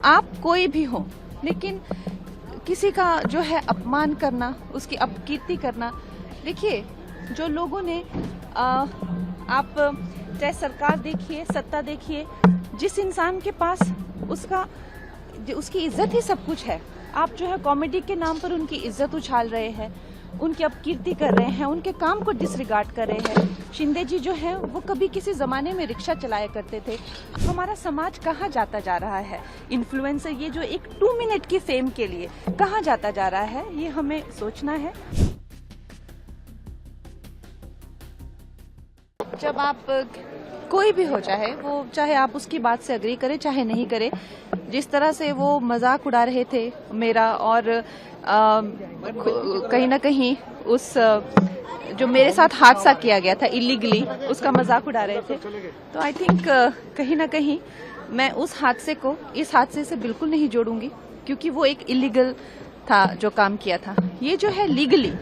आप कोई भी हो, लेकिन किसी का जो है अपमान करना, उसकी अपकीर्ति करना। देखिए, जो लोगों ने आप चाहे सरकार देखिए, सत्ता देखिए, जिस इंसान के पास उसकी इज्जत ही सब कुछ है, आप जो है कॉमेडी के नाम पर उनकी इज्जत उछाल रहे हैं, उनकी अपकीर्ति कर रहे हैं, उनके काम को डिसरिगार्ड कर रहे हैं। शिंदे जी जो है वो कभी किसी जमाने में रिक्शा चलाया करते थे। हमारा समाज कहाँ जाता जा रहा है? इन्फ्लुएंसर ये जो एक 2 मिनट की फेम के लिए कहाँ जाता जा रहा है, ये हमें सोचना है। जब आप कोई भी हो, चाहे आप उसकी बात से अग्री करें चाहे नहीं करें, जिस तरह से वो मजाक उड़ा रहे थे मेरा, और कहीं ना कहीं उस जो मेरे साथ हादसा किया गया था इलीगली, उसका मजाक उड़ा रहे थे, तो आई थिंक कहीं ना कहीं मैं उस हादसे को इस हादसे से बिल्कुल नहीं जोड़ूंगी, क्योंकि वो एक इलीगल था जो काम किया था। ये जो है लीगली,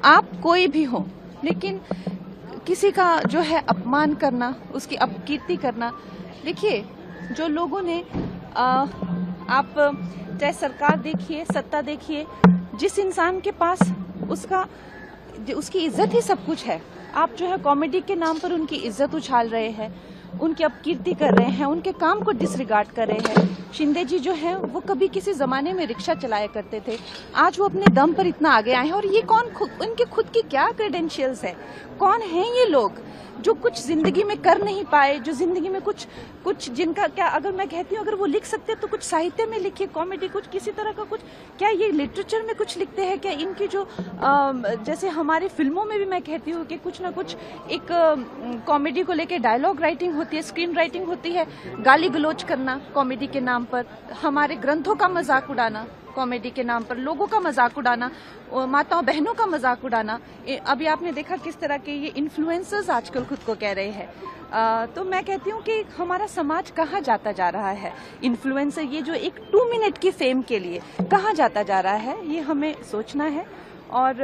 आप कोई भी हो, लेकिन किसी का जो है अपमान करना, उसकी अपकीर्ति करना। देखिए, जो लोगों ने आप चाहे सरकार देखिए, सत्ता देखिए, जिस इंसान के पास उसकी इज्जत ही सब कुछ है, आप जो है कॉमेडी के नाम पर उनकी इज्जत उछाल रहे हैं, उनकी अपकीर्ति कर रहे हैं, उनके काम को डिसरिगार्ड कर रहे हैं। शिंदे जी जो है वो कभी किसी जमाने में रिक्शा चलाया करते थे, आज वो अपने दम पर इतना आगे आए हैं। और ये उनके खुद की क्या क्रेडेंशियल्स है? कौन है ये लोग जो कुछ जिंदगी में कर नहीं पाए, जो जिंदगी में कुछ जिनका क्या, अगर मैं कहती हूँ अगर वो लिख सकते तो कुछ साहित्य में लिखिए, कॉमेडी, कुछ किसी तरह का कुछ, क्या ये लिटरेचर में कुछ लिखते हैं क्या? इनकी जो जैसे हमारी फिल्मों में भी मैं कहती हूँ कि कुछ ना कुछ एक कॉमेडी को लेके डायलॉग राइटिंग होती है, स्क्रीन राइटिंग होती है। गाली गलौज करना कॉमेडी के नाम पर, हमारे ग्रंथों का मजाक उड़ाना कॉमेडी के नाम पर, लोगों का मजाक उड़ाना, माताओं बहनों का मजाक उड़ाना। अभी आपने देखा किस तरह के ये इन्फ्लुएंसर्स आजकल खुद को कह रहे हैं। तो मैं कहती हूँ कि हमारा समाज कहाँ जाता जा रहा है? इन्फ्लुएंसर ये जो एक 2 मिनट की फेम के लिए कहाँ जाता जा रहा है, ये हमें सोचना है। और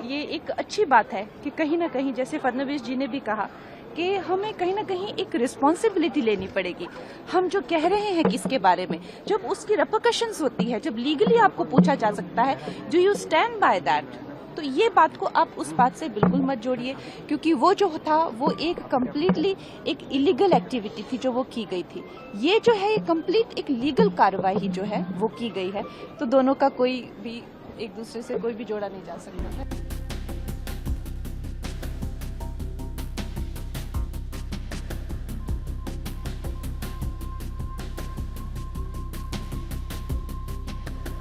ये एक अच्छी बात है कि कहीं ना कहीं, जैसे फडणवीस जी ने भी कहा, कि हमें कहीं ना कहीं एक रिस्पॉन्सिबिलिटी लेनी पड़ेगी। हम जो कह रहे हैं किसके बारे में, जब उसकी रेपरकशंस होती है, जब लीगली आपको पूछा जा सकता है, do you stand by that? तो ये बात को आप उस बात से बिल्कुल मत जोड़िए, क्योंकि वो जो था वो एक कम्प्लीटली एक इलीगल एक्टिविटी थी जो वो की गई थी। ये जो है कंप्लीट एक लीगल कार्रवाई जो है वो की गई है। तो दोनों का कोई भी एक दूसरे से कोई भी जोड़ा नहीं जा सकता है।